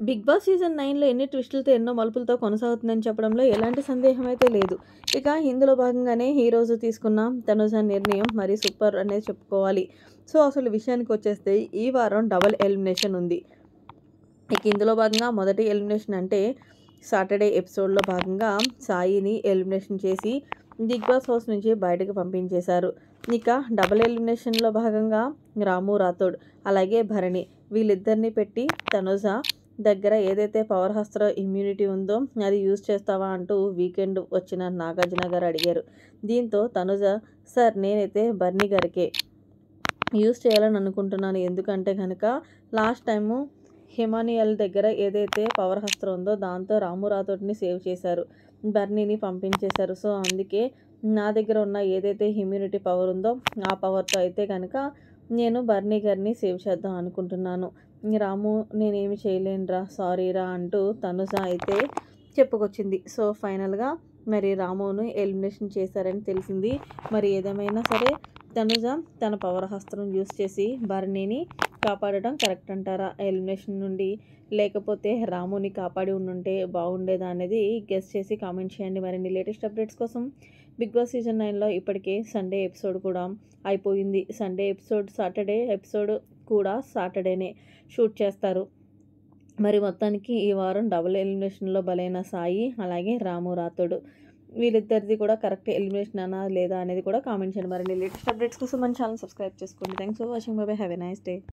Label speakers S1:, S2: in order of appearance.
S1: Big boss season 9లో ఎన్ని ట్విస్టులతో, ఎన్నో మలుపులతో కొనసాగుతుందని చెప్పడంలో ఎలాంటి సందేహం అయితే లేదు. ఇక ఇందులో భాగంగానే ఈరోజు తీసుకున్న తనుజ నిర్ణయం మరి సూపర్ అనేది చెప్పుకోవాలి. సో, అసలు విషయానికొచ్చేస్తే ఈ వారం డబుల్ ఎలిమినేషన్ ఉంది. ఇక ఇందులో భాగంగా మొదటి ఎలిమినేషన్ అంటే సాటర్డే ఎపిసోడ్‌లో భాగంగా సాయిని ఎలిమినేషన్ చేసి బిగ్ బాస్ హౌస్ నుంచి బయటకు పంపించేశారు. ఇక డబుల్ ఎలిమినేషన్‌లో భాగంగా రాము రాథోడ్, అలాగే భరణి వీళ్ళిద్దరిని పెట్టి తనుజ దగ్గర ఏదైతే పవర్ హస్త్ర ఇమ్యూనిటీ ఉందో అది యూజ్ చేస్తావా అంటూ వీకెండ్ వచ్చిన నాగార్జున గారు అడిగారు. దీంతో తనుజ, సార్ నేనైతే బర్నీ గారికే యూజ్ చేయాలని అనుకుంటున్నాను. ఎందుకంటే కనుక లాస్ట్ టైము హిమానియల్ దగ్గర ఏదైతే పవర్ హస్త్రం ఉందో దాంతో రాము రాథోడ్ని సేవ్ చేశారు, బర్నీని పంపించేశారు. సో, అందుకే నా దగ్గర ఉన్న ఏదైతే ఇమ్యూనిటీ పవర్ ఉందో ఆ పవర్తో అయితే కనుక నేను బర్నీ గారిని సేవ్ చేద్దాం అనుకుంటున్నాను. రాము నేనేమి చేయలేనురా, సారీరా అంటూ తనుజ అయితే చెప్పుకొచ్చింది. సో, ఫైనల్గా మరి రామును ఎలిమినేషన్ చేశారని తెలిసింది. మరి ఏదేమైనా సరే తనుజ తన పవర్ హస్త్రం యూస్ చేసి బర్నీని కాపాడటం కరెక్ట్ అంటారా ఎలిమినేషన్ నుండి? లేకపోతే రాముని కాపాడి ఉండుంటే బాగుండేదా అనేది గెస్ చేసి కామెంట్ చేయండి. మరిన్ని లేటెస్ట్ అప్డేట్స్ కోసం బిగ్ బాస్ సీజన్ 9లో ఇప్పటికే సండే ఎపిసోడ్ కూడా అయిపోయింది. సండే ఎపిసోడ్, సాటర్డే ఎపిసోడ్ కూడా సాటర్డేనే షూట్ చేస్తారు. మరి మొత్తానికి ఈ వారం డబుల్ ఎలిమినేషన్లో బలైన సాయి, అలాగే రాము రాథోడ్ వీళ్ళిద్దరిది కూడా కరెక్ట్ ఎలిమినేషన్ అనా లేదా అనేది కూడా కామెంట్ చేయండి. మరిన్ని లేటెస్ట్ అప్డేట్స్ కోసం మన ఛానల్ సబ్స్క్రైబ్ చేసుకోండి. Thanks for watching. By by. Have a nice day.